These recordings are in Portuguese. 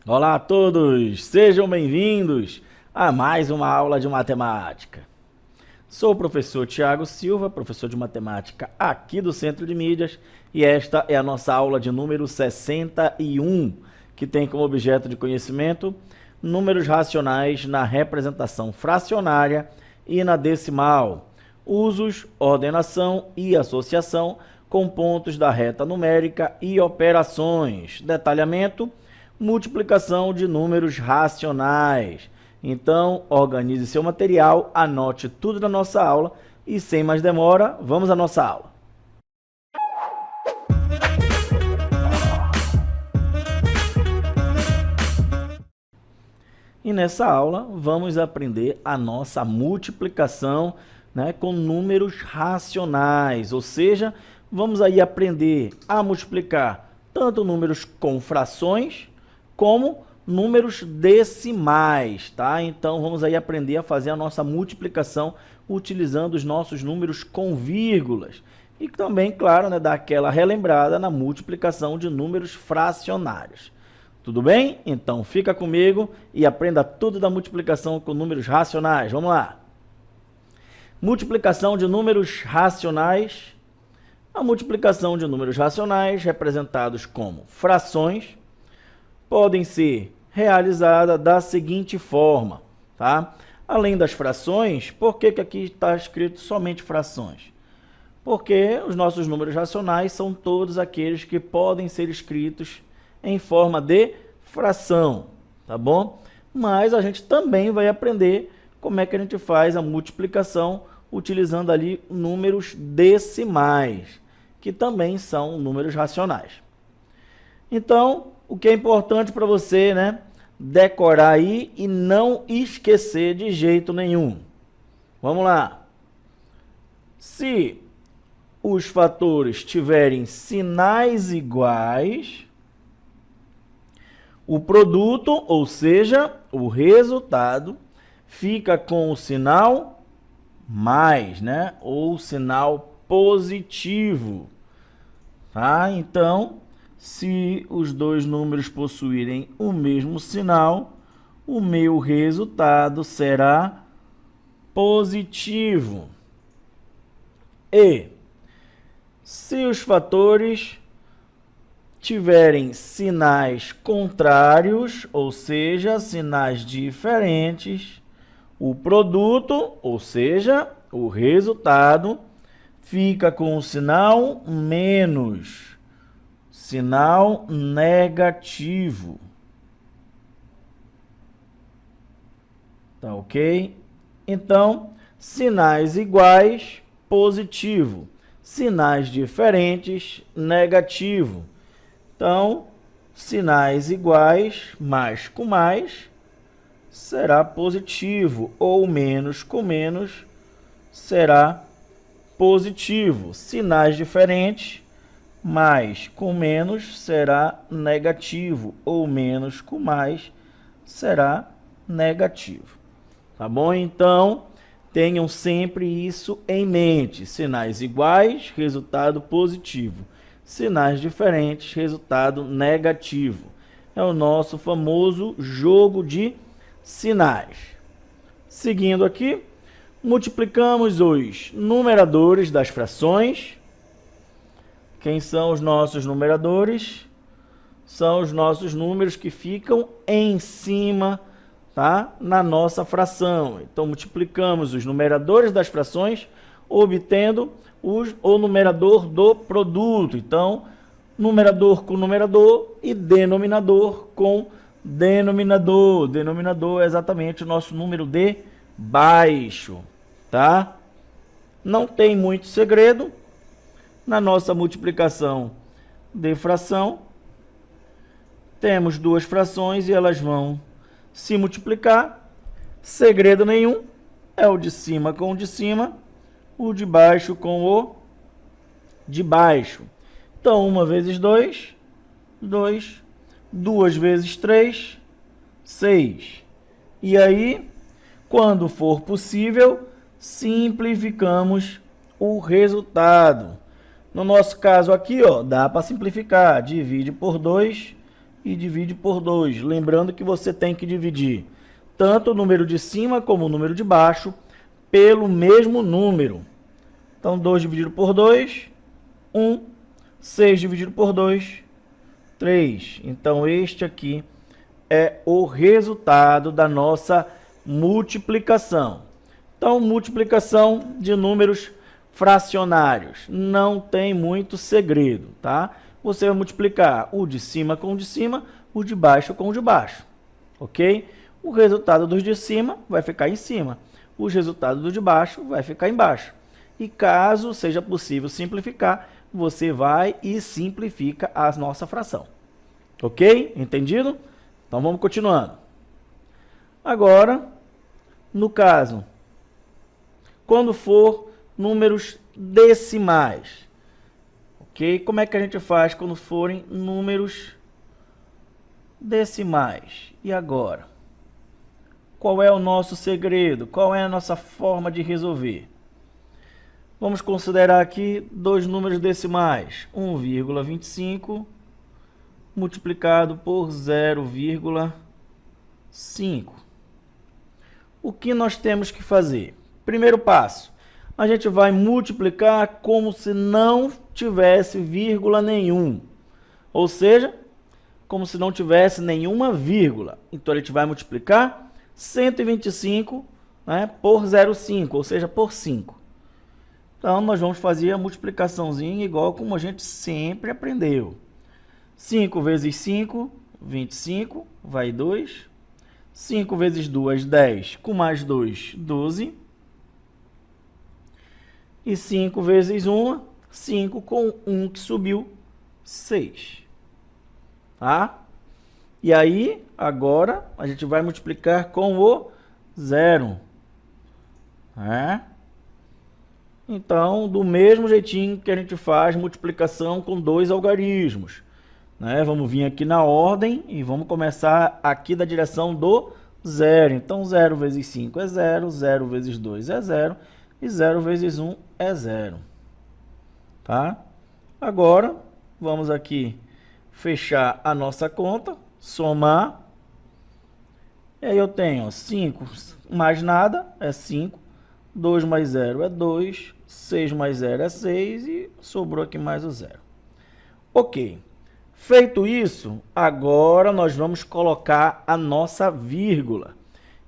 Olá a todos, sejam bem-vindos a mais uma aula de matemática. Sou o professor Tiago Silva, professor de matemática aqui do Centro de Mídias, e esta é a nossa aula de número 61, que tem como objeto de conhecimento números racionais na representação fracionária e na decimal, usos, ordenação e associação com pontos da reta numérica e operações, detalhamento, multiplicação de números racionais. Então, organize seu material, anote tudo da nossa aula e, sem mais demora, vamos à nossa aula. E nessa aula, vamos aprender a nossa multiplicação, com números racionais, ou seja, vamos aí aprender a multiplicar tanto números com frações, como números decimais, tá? Então, vamos aí aprender a fazer a nossa multiplicação utilizando os nossos números com vírgulas. E também, claro, dar aquela relembrada na multiplicação de números fracionários. Tudo bem? Então, fica comigo e aprenda tudo da multiplicação com números racionais. Vamos lá! Multiplicação de números racionais. A multiplicação de números racionais, representados como frações, podem ser realizadas da seguinte forma, tá? Além das frações, por que aqui está escrito somente frações? Porque os nossos números racionais são todos aqueles que podem ser escritos em forma de fração, tá bom? Mas a gente também vai aprender como é que a gente faz a multiplicação utilizando ali números decimais, que também são números racionais. Então, o que é importante para você, decorar aí e não esquecer de jeito nenhum. Vamos lá. Se os fatores tiverem sinais iguais, o produto, ou seja, o resultado, fica com o sinal mais, ou sinal positivo. Tá? Então, se os dois números possuírem o mesmo sinal, o meu resultado será positivo. E se os fatores tiverem sinais contrários, ou seja, sinais diferentes, o produto, ou seja, o resultado, fica com o sinal menos. Sinal negativo. Tá ok? Então, sinais iguais, positivo. Sinais diferentes, negativo. Então, sinais iguais, mais com mais, será positivo. Ou menos com menos, será positivo. Sinais diferentes, mais com menos será negativo, ou menos com mais será negativo. Tá bom? Então, tenham sempre isso em mente. Sinais iguais, resultado positivo. Sinais diferentes, resultado negativo. É o nosso famoso jogo de sinais. Seguindo aqui, multiplicamos os numeradores das frações. Quem são os nossos numeradores? São os nossos números que ficam em cima, tá? Na nossa fração. Então, multiplicamos os numeradores das frações, obtendo o numerador do produto. Então, numerador com numerador e denominador com denominador. Denominador é exatamente o nosso número de baixo, tá? Não tem muito segredo. Na nossa multiplicação de fração, temos duas frações e elas vão se multiplicar. Segredo nenhum, é o de cima com o de cima, o de baixo com o de baixo. Então, 1 vezes 2, 2. 2 vezes 3, 6. E aí, quando for possível, simplificamos o resultado. No nosso caso aqui, dá para simplificar. Divide por 2 e divide por 2. Lembrando que você tem que dividir tanto o número de cima como o número de baixo pelo mesmo número. Então, 2 dividido por 2, 1. 6 dividido por 2, 3. Então, este aqui é o resultado da nossa multiplicação. Então, multiplicação de números fracionários. Não tem muito segredo, tá? Você vai multiplicar o de cima com o de cima, o de baixo com o de baixo, ok? O resultado dos de cima vai ficar em cima. O resultado do de baixo vai ficar embaixo. E caso seja possível simplificar, você vai e simplifica a nossa fração. Ok? Entendido? Então vamos continuando. Agora, no caso, quando for números decimais, ok? Como é que a gente faz quando forem números decimais? E agora? Qual é o nosso segredo? Qual é a nossa forma de resolver? Vamos considerar aqui dois números decimais, 1,25 multiplicado por 0,5. O que nós temos que fazer? Primeiro passo, a gente vai multiplicar como se não tivesse vírgula nenhum. Ou seja, como se não tivesse nenhuma vírgula. Então, a gente vai multiplicar 125, né, por 0,5, ou seja, por 5. Então, nós vamos fazer a multiplicaçãozinha igual como a gente sempre aprendeu. 5 vezes 5, 25, vai 2. 5 vezes 2, 10, com mais 2, 12. E 5 vezes 1, 5 com 1 que subiu, 6. Tá? E aí, agora, a gente vai multiplicar com o 0. Então, do mesmo jeitinho que a gente faz multiplicação com dois algarismos. Vamos vir aqui na ordem e vamos começar aqui da direção do 0. Então, 0 vezes 5 é 0, 0 vezes 2 é 0 e 0 vezes 1 é 0. Tá? Agora, vamos aqui fechar a nossa conta, somar. E aí eu tenho 5 mais nada é 5, 2 mais 0 é 2, 6 mais 0 é 6 e sobrou aqui mais o 0. Ok. Feito isso, agora nós vamos colocar a nossa vírgula.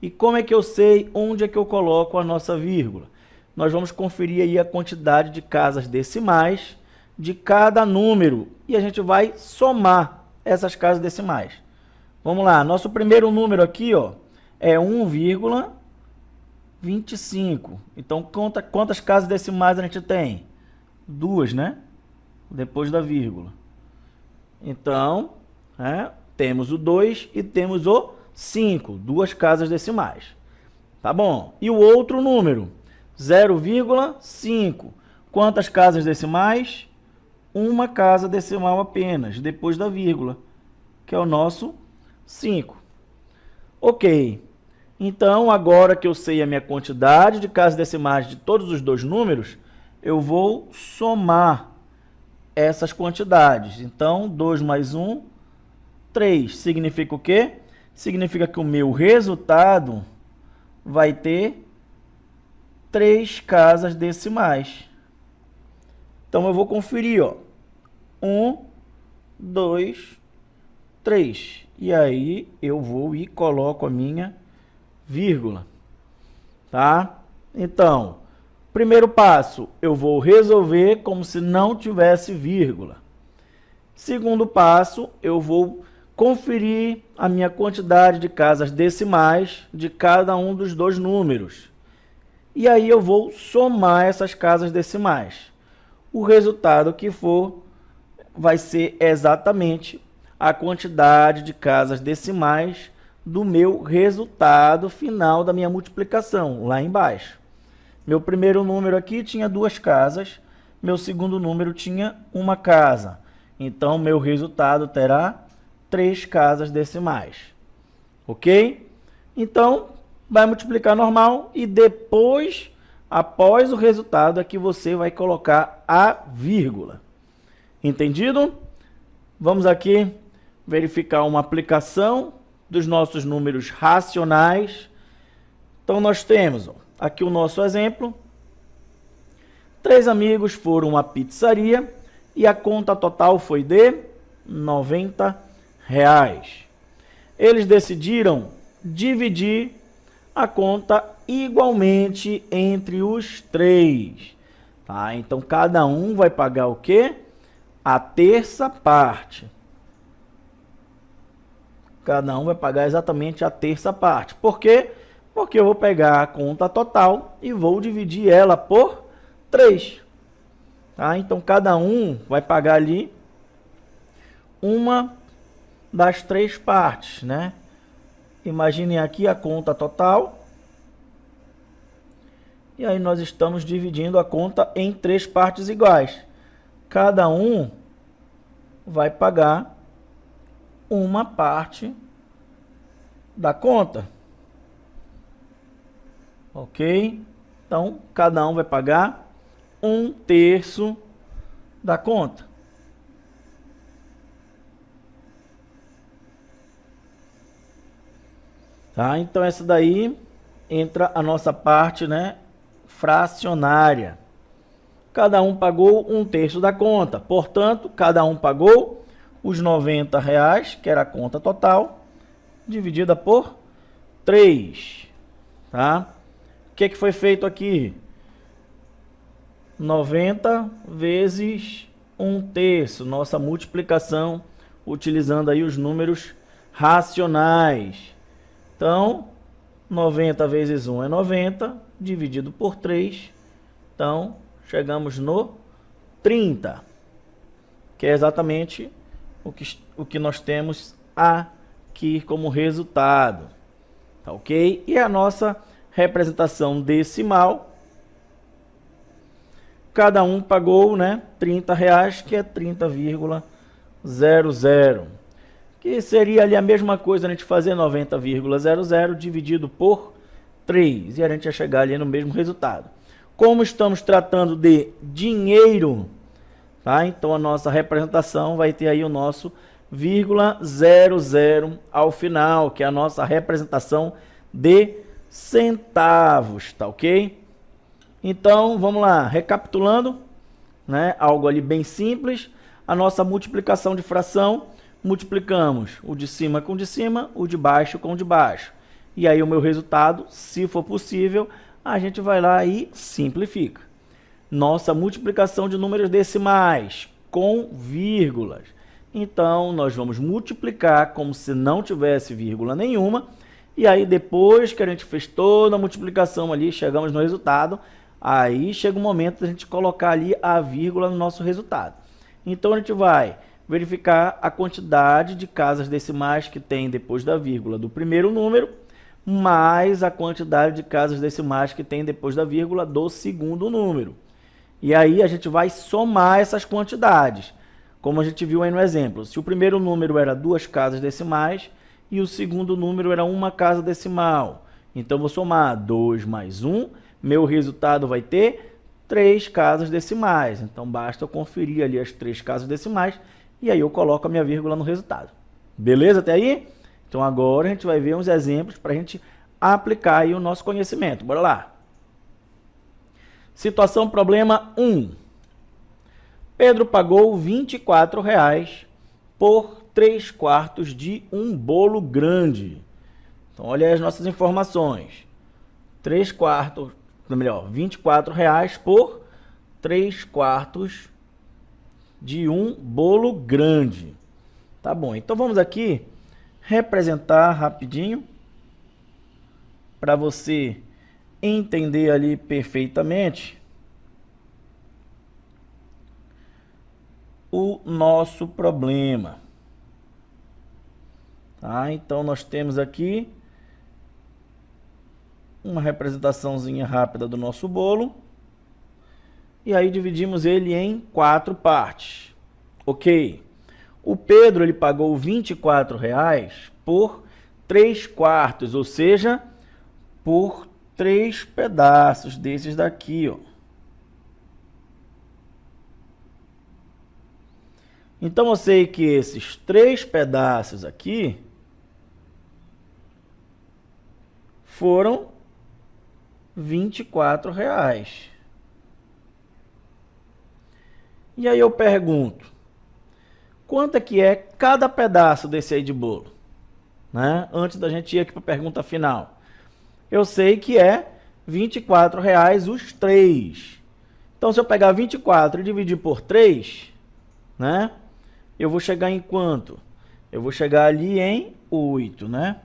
E como é que eu sei onde é que eu coloco a nossa vírgula? Nós vamos conferir aí a quantidade de casas decimais de cada número e a gente vai somar essas casas decimais. Vamos lá, nosso primeiro número aqui, ó, é 1,25. Então, conta quantas casas decimais a gente tem? 2, né? Depois da vírgula. Então, temos o 2 e temos o 5, duas casas decimais. Tá bom? E o outro número, 0,5. Quantas casas decimais? Uma casa decimal apenas, depois da vírgula, que é o nosso 5. Ok. Então, agora que eu sei a minha quantidade de casas decimais de todos os dois números, eu vou somar essas quantidades. Então, 2 mais 1, 3. Significa o quê? Significa que o meu resultado vai ter 3 casas decimais. Então, eu vou conferir, ó. 1, 2, 3. E aí, eu vou e coloco a minha vírgula. Tá? Então, primeiro passo, eu vou resolver como se não tivesse vírgula. Segundo passo, eu vou conferir a minha quantidade de casas decimais de cada um dos dois números. E aí eu vou somar essas casas decimais. O resultado que for vai ser exatamente a quantidade de casas decimais do meu resultado final da minha multiplicação, lá embaixo. Meu primeiro número aqui tinha 2 casas, meu segundo número tinha 1 casa. Então, meu resultado terá 3 casas decimais. Ok? Então, vai multiplicar normal e depois, após o resultado, é que você vai colocar a vírgula. Entendido? Vamos aqui verificar uma aplicação dos nossos números racionais. Então, nós temos aqui o nosso exemplo. 3 amigos foram à pizzaria e a conta total foi de R$90. Eles decidiram dividir a conta igualmente entre os 3. Tá? Então, cada um vai pagar o quê? A terça parte. Cada um vai pagar exatamente a terça parte. Por quê? Porque eu vou pegar a conta total e vou dividir ela por 3. Tá? Então, cada um vai pagar ali uma das 3 partes, né? Imaginem aqui a conta total. E aí nós estamos dividindo a conta em 3 partes iguais. Cada um vai pagar uma parte da conta. Ok? Então, cada um vai pagar 1/3 da conta. Tá? Então, essa daí entra a nossa parte, né, fracionária. Cada um pagou 1/3 da conta. Portanto, cada um pagou os R$90, que era a conta total, dividida por 3. Tá? O que foi feito aqui? 90 vezes 1/3. Nossa multiplicação, utilizando aí os números racionais. Então, 90 vezes 1 é 90, dividido por 3. Então, chegamos no 30, que é exatamente o que nós temos aqui como resultado. Tá ok? E a nossa representação decimal, cada um pagou, né, R$30, que é 30,00. Que seria ali a mesma coisa a gente fazer 90,00 dividido por 3. E a gente ia chegar ali no mesmo resultado. Como estamos tratando de dinheiro, tá? Então a nossa representação vai ter aí o nosso ,00 ao final, que é a nossa representação de centavos, tá ok? Então vamos lá, recapitulando, né? Algo ali bem simples. A nossa multiplicação de fração, multiplicamos o de cima com o de cima, o de baixo com o de baixo. E aí o meu resultado, se for possível, a gente vai lá e simplifica. Nossa multiplicação de números decimais com vírgulas. Então, nós vamos multiplicar como se não tivesse vírgula nenhuma. E aí, depois que a gente fez toda a multiplicação ali, chegamos no resultado, aí chega o momento da gente colocar ali a vírgula no nosso resultado. Então, a gente vai verificar a quantidade de casas decimais que tem depois da vírgula do primeiro número, mais a quantidade de casas decimais que tem depois da vírgula do segundo número. E aí a gente vai somar essas quantidades, como a gente viu aí no exemplo. Se o primeiro número era 2 casas decimais e o segundo número era 1 casa decimal, então vou somar 2 mais 1, meu resultado vai ter 3 casas decimais. Então basta eu conferir ali as 3 casas decimais e aí eu coloco a minha vírgula no resultado. Beleza até aí? Então agora a gente vai ver uns exemplos para a gente aplicar aí o nosso conhecimento. Bora lá. Situação problema 1. Pedro pagou R$24 por 3/4 de um bolo grande. Então olha as nossas informações. 3/4, melhor, R$24 por 3/4 de um bolo grande. Tá bom, então vamos aqui representar rapidinho para você entender ali perfeitamente o nosso problema. Tá? Então nós temos aqui uma representaçãozinha rápida do nosso bolo. E aí dividimos ele em 4 partes. Ok. O Pedro ele pagou R$24 por 3/4, ou seja, por 3 pedaços desses daqui, ó. Então eu sei que esses 3 pedaços aqui foram R$ 24. E aí eu pergunto, quanto é que é cada pedaço desse aí de bolo? Né? Antes da gente ir aqui para a pergunta final. Eu sei que é R$ 24 os 3. Então, se eu pegar 24 e dividir por 3, né? Eu vou chegar em quanto? Eu vou chegar ali em 8, né?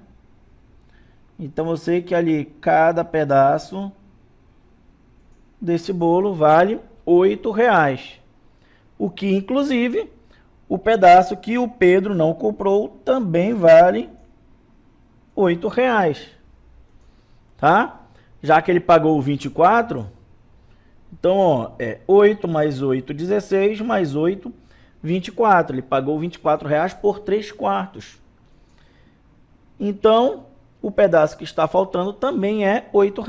Então, eu sei que ali cada pedaço desse bolo vale R$ 8. O que, inclusive, o pedaço que o Pedro não comprou também vale R$ 8. Tá? Já que ele pagou 24, então, ó, é 8 mais 8, 16, mais 8, 24. Ele pagou R$ 24 por 3/4. Então, o pedaço que está faltando também é R$ 8.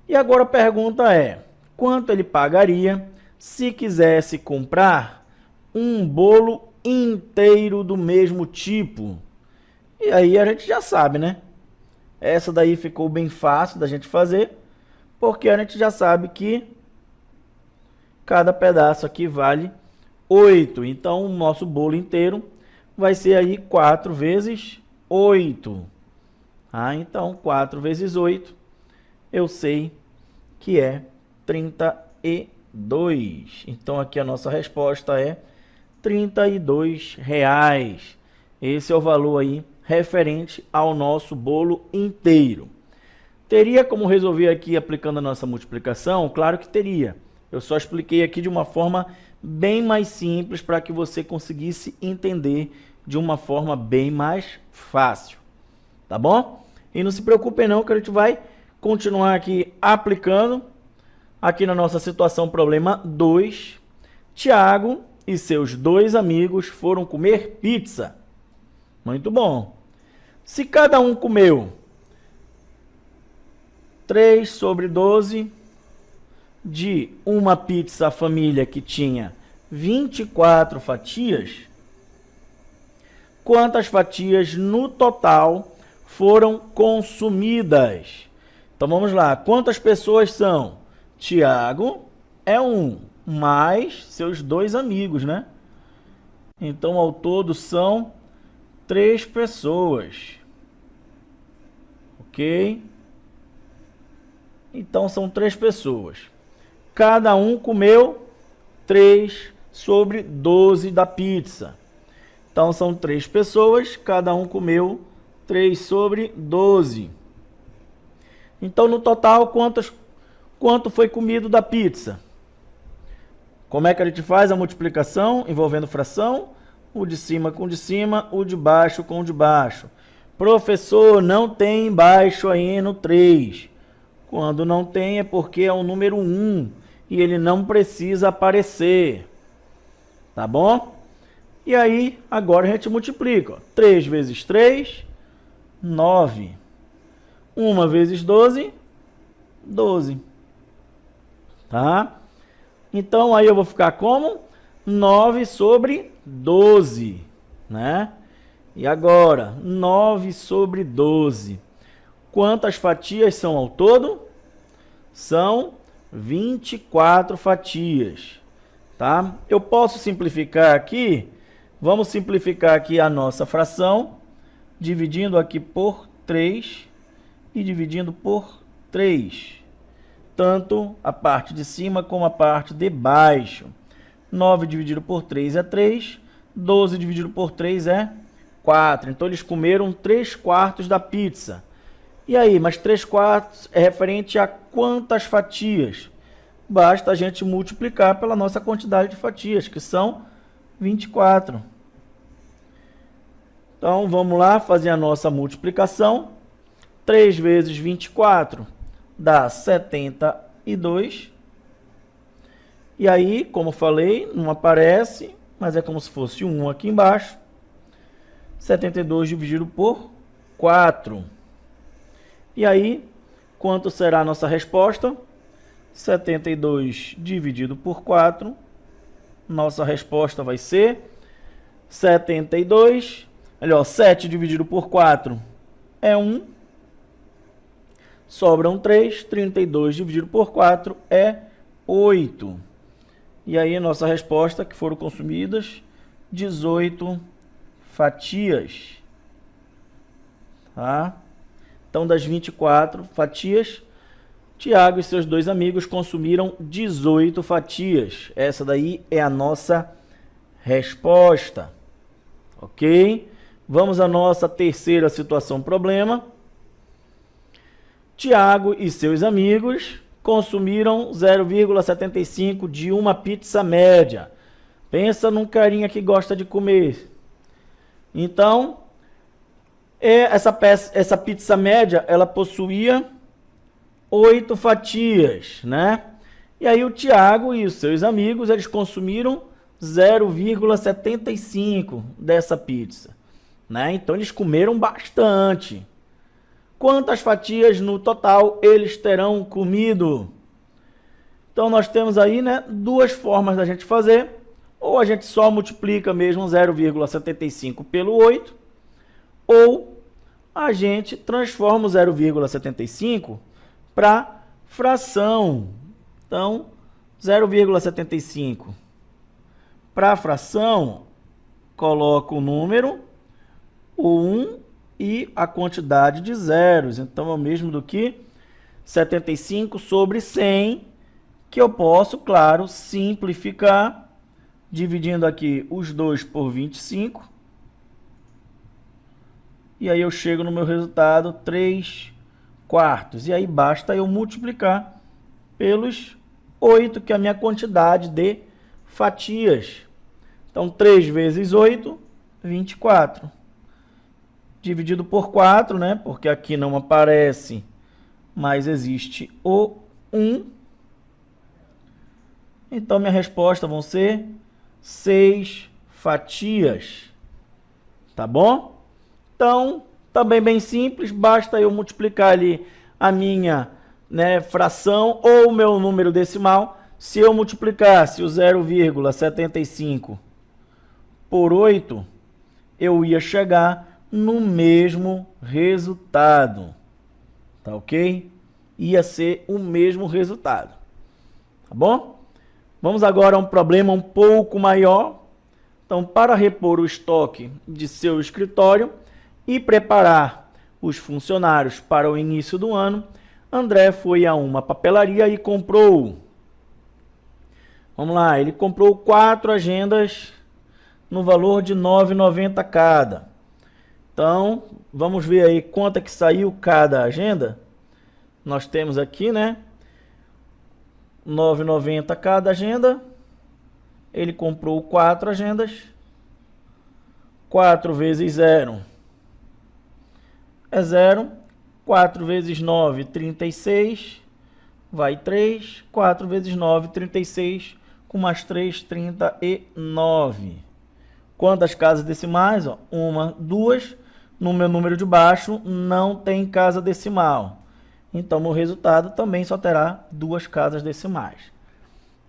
E agora a pergunta é, quanto ele pagaria se quisesse comprar um bolo inteiro do mesmo tipo? E aí a gente já sabe, né? Essa daí ficou bem fácil da gente fazer, porque a gente já sabe que cada pedaço aqui vale 8. Então, o nosso bolo inteiro vai ser aí 4 vezes 8. Então, 4 vezes 8, eu sei que é 32. Então, aqui a nossa resposta é R$ 32. Esse é o valor aí referente ao nosso bolo inteiro. Teria como resolver aqui aplicando a nossa multiplicação? Claro que teria. Eu só expliquei aqui de uma forma bem mais simples para que você conseguisse entender de uma forma bem mais fácil. Tá bom? E não se preocupe não que a gente vai continuar aqui aplicando. Aqui na nossa situação problema 2, Tiago e seus 2 amigos foram comer pizza. Muito bom. Se cada um comeu 3/12 de uma pizza família que tinha 24 fatias, quantas fatias no total foram consumidas? Então vamos lá, quantas pessoas são? Tiago é 1, mais seus 2 amigos, né? Então ao todo são 3 pessoas. Ok? Então são 3 pessoas. Cada um comeu 3/12 da pizza. Então são 3 pessoas, cada um comeu 3/12. Então no total, quanto foi comido da pizza? Como é que a gente faz a multiplicação envolvendo fração? O de cima com o de cima, o de baixo com o de baixo. Professor, não tem baixo aí no 3. Quando não tem é porque é o número 1 e ele não precisa aparecer. Tá bom? E aí, agora a gente multiplica. Ó. 3 vezes 3, 9. 1 vezes 12, 12. Tá? Então, aí eu vou ficar como? 9/12, né? E agora, 9/12. Quantas fatias são ao todo? São 24 fatias, tá? Eu posso simplificar aqui. Vamos simplificar aqui a nossa fração, dividindo aqui por 3 e dividindo por 3. Tanto a parte de cima como a parte de baixo. 9 dividido por 3 é 3. 12 dividido por 3 é 4. Então, eles comeram 3/4 da pizza. E aí, mas 3/4 é referente a quantas fatias? Basta a gente multiplicar pela nossa quantidade de fatias, que são 24. Então, vamos lá fazer a nossa multiplicação. 3 vezes 24 dá 72. E aí, como falei, não aparece, mas é como se fosse 1 aqui embaixo. 72 dividido por 4. E aí, quanto será a nossa resposta? 72 dividido por 4 Nossa resposta vai ser 72. Olha, ó, 7 dividido por 4 é 1. Sobram 3. 32 dividido por 4 é 8. E aí, nossa resposta, que foram consumidas 18 fatias. Tá? Então, das 24 fatias, Tiago e seus 2 amigos consumiram 18 fatias. Essa daí é a nossa resposta. Ok? Vamos à nossa terceira situação problema. Tiago e seus amigos consumiram 0,75 de uma pizza média. Pensa num carinha que gosta de comer. Então, essa pizza média, ela possuía 8 fatias, né? E aí o Tiago e os seus amigos, eles consumiram 0,75 dessa pizza, né? Então eles comeram bastante. Quantas fatias no total eles terão comido? Então nós temos aí, né, 2 formas da gente fazer. Ou a gente só multiplica mesmo 0,75 pelo 8, ou a gente transforma o 0,75 para fração. Então, 0,75 para fração, coloco o número, o 1 e a quantidade de zeros. Então, é o mesmo do que 75 sobre 100, que eu posso, claro, simplificar, dividindo aqui os 2 por 25. E aí eu chego no meu resultado 3 quartos. E aí basta eu multiplicar pelos 8, que é a minha quantidade de fatias. Então, 3 vezes 8, 24. Dividido por 4, né? Porque aqui não aparece, mas existe o 1. Então, minha resposta vão ser 6 fatias. Tá bom? Então, também bem simples, basta eu multiplicar ali a minha, né, fração ou o meu número decimal. Se eu multiplicasse o 0,75 por 8, eu ia chegar no mesmo resultado. Tá ok? Ia ser o mesmo resultado. Tá bom? Vamos agora a um problema um pouco maior. Então, para repor o estoque de seu escritório e preparar os funcionários para o início do ano, André foi a uma papelaria e comprou. Vamos lá, ele comprou 4 agendas no valor de R$ 9,90 cada. Então, vamos ver aí quanto é que saiu cada agenda. Nós temos aqui, né, R$ 9,90 cada agenda. Ele comprou 4 agendas. 4 vezes 0 é 0. 4 vezes 9, 36. Vai 3. 4 vezes 9, 36. Com mais 3, 39. Quantas casas decimais? 1, 2. No meu número de baixo não tem casa decimal. Então, o resultado também só terá 2 casas decimais.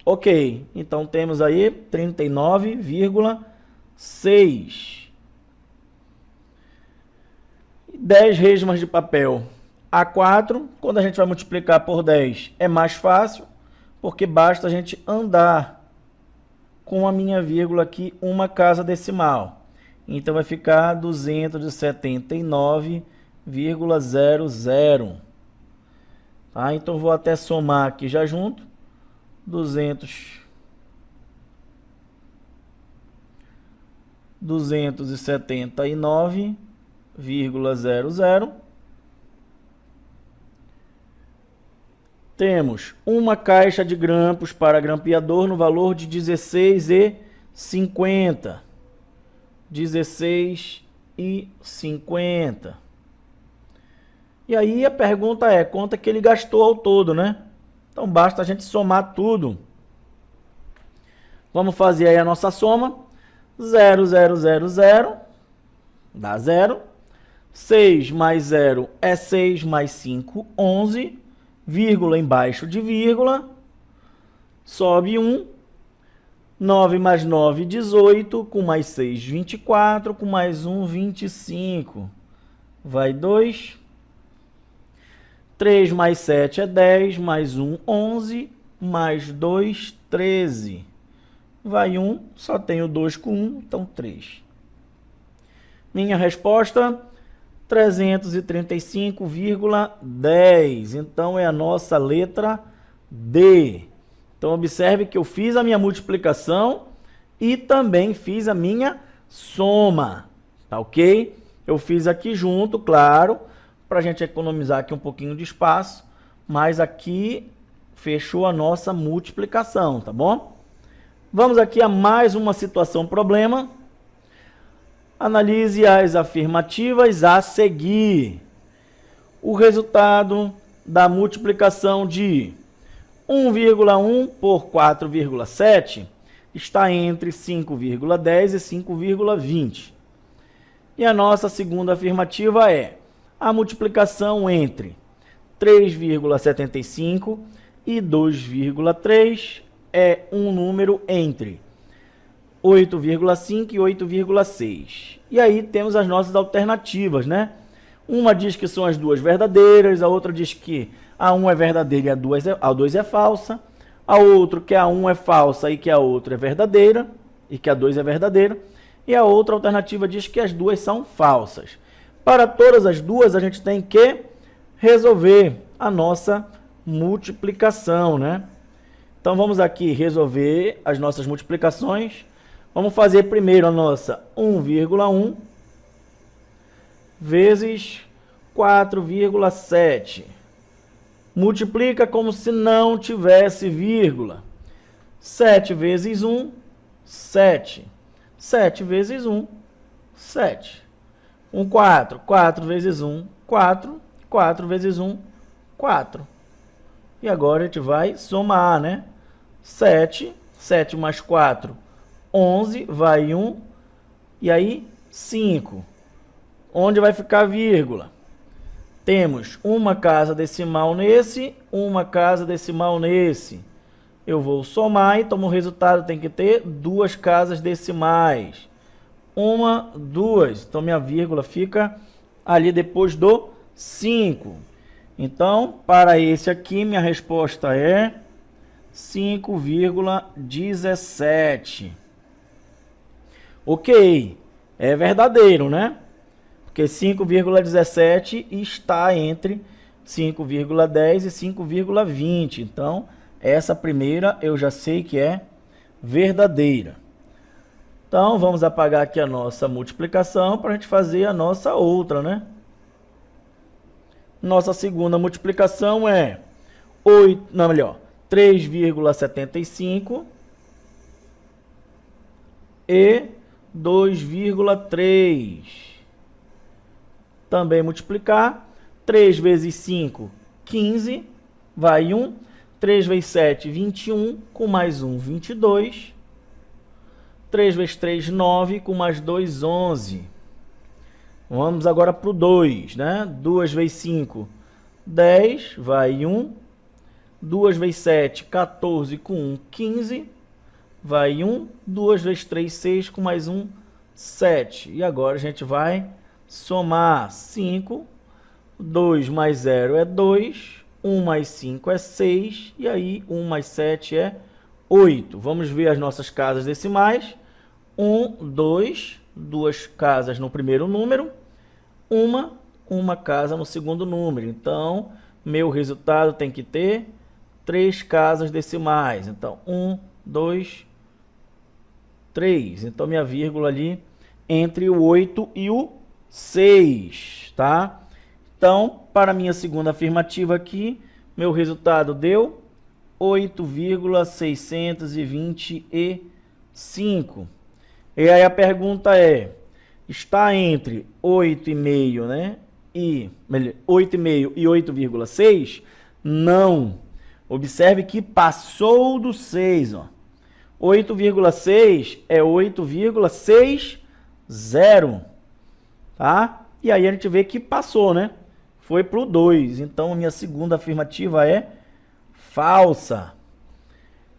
Ok, então temos aí 39,6. 10 resmas de papel A4. Quando a gente vai multiplicar por 10, é mais fácil, porque basta a gente andar com a minha vírgula aqui uma casa decimal. Então, vai ficar 279,00. Tá? Então, vou até somar aqui já junto. 279,00. Temos uma caixa de grampos para grampeador no valor de R$ 16,50. 16,50. E aí a pergunta é, quanto é que ele gastou ao todo, né? Então basta a gente somar tudo. Vamos fazer aí a nossa soma. 0, 0, 0, 0. Dá 0. 6 mais 0 é 6, mais 5, 11. Vírgula embaixo de vírgula. Sobe 1. 9 mais 9, 18. Com mais 6, 24. Com mais 1, 25. Vai 2. 3 mais 7 é 10. Mais 1, 11. Mais 2, 13. Vai 1. Só tenho 2 com 1, então 3. Minha resposta, 335,10. Então, é a nossa letra D. Então, observe que eu fiz a minha multiplicação e também fiz a minha soma. Tá ok? Eu fiz aqui junto, claro, para a gente economizar aqui um pouquinho de espaço. Mas aqui fechou a nossa multiplicação, tá bom? Vamos aqui a mais uma situação problema. Analise as afirmativas a seguir. O resultado da multiplicação de 1,1 por 4,7 está entre 5,10 e 5,20. E a nossa segunda afirmativa é a multiplicação entre 3,75 e 2,3 é um número entre 8,5 e 8,6. E aí temos as nossas alternativas, né? Uma diz que são as duas verdadeiras, a outra diz que a 1 é verdadeira e a 2 é falsa. A outra que a 1 é falsa e que a outra é verdadeira, e que a 2 é verdadeira. E a outra alternativa diz que as duas são falsas. Para todas as duas, a gente tem que resolver a nossa multiplicação, né? Então vamos aqui resolver as nossas multiplicações. Vamos fazer primeiro a nossa 1,1 vezes 4,7. Multiplica como se não tivesse vírgula. 7 vezes 1, 7. 7 vezes 1, 7. 4. 4 vezes 1, 4. 4 vezes 1, 4. E agora a gente vai somar, né? 7. 7 mais 4, 11. Vai 1. E aí, 5. Onde vai ficar a vírgula? Temos uma casa decimal nesse, uma casa decimal nesse. Eu vou somar, então o resultado tem que ter duas casas decimais. 1, 2. Então minha vírgula fica ali depois do 5. Então, para esse aqui, minha resposta é 5,17. Ok, é verdadeiro, né? Porque 5,17 está entre 5,10 e 5,20. Então, essa primeira eu já sei que é verdadeira. Então, vamos apagar aqui a nossa multiplicação para a gente fazer a nossa outra, né? Nossa segunda multiplicação é 3,75 e 2,3. Também multiplicar. 3 vezes 5, 15. Vai 1. 3 vezes 7, 21. Com mais 1, 22. 3 vezes 3, 9. Com mais 2, 11. Vamos agora para o 2, né? 2 vezes 5, 10. Vai 1. 2 vezes 7, 14. Com 1, 15. Vai 1. 2 vezes 3, 6. Com mais 1, 7. E agora a gente vai somar 5. 2 mais 0 é 2. 1 mais 5 é 6. E aí 1 mais 7 é 8. Vamos ver as nossas casas decimais. 1, 2. Duas casas no primeiro número. Uma casa no segundo número. Então, meu resultado tem que ter 3 casas decimais. Então, 1, 2, 3. Então, minha vírgula ali entre o 8 e o 6, tá? Então, para minha segunda afirmativa aqui, meu resultado deu 8,625. E aí a pergunta é, está entre 8,5, né? 8,5 e 8,6? Não. Observe que passou do 6, ó. 8,6 é 8,60, tá? E aí a gente vê que passou, né? Foi para o 2. Então, a minha segunda afirmativa é falsa.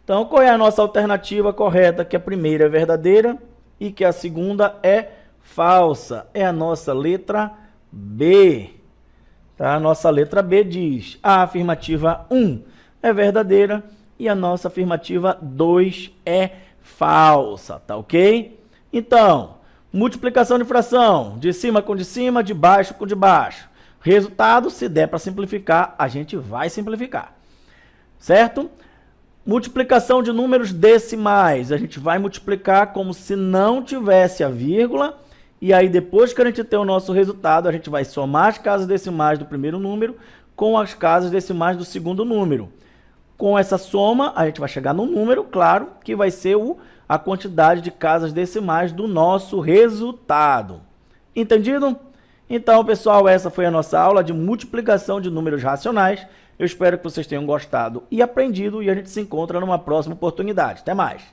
Então, qual é a nossa alternativa correta? Que a primeira é verdadeira e que a segunda é falsa. É a nossa letra B. Tá? A nossa letra B diz: a afirmativa 1 é verdadeira e a nossa afirmativa 2 é falsa. Tá ok? Então, multiplicação de fração, de cima com de cima, de baixo com de baixo. Resultado, se der para simplificar, a gente vai simplificar. Certo? Multiplicação de números decimais. A gente vai multiplicar como se não tivesse a vírgula. E aí, depois que a gente tem o nosso resultado, a gente vai somar as casas decimais do primeiro número com as casas decimais do segundo número. Com essa soma, a gente vai chegar num número, claro, que vai ser a quantidade de casas decimais do nosso resultado. Entendido? Então, pessoal, essa foi a nossa aula de multiplicação de números racionais. Eu espero que vocês tenham gostado e aprendido, e a gente se encontra numa próxima oportunidade. Até mais!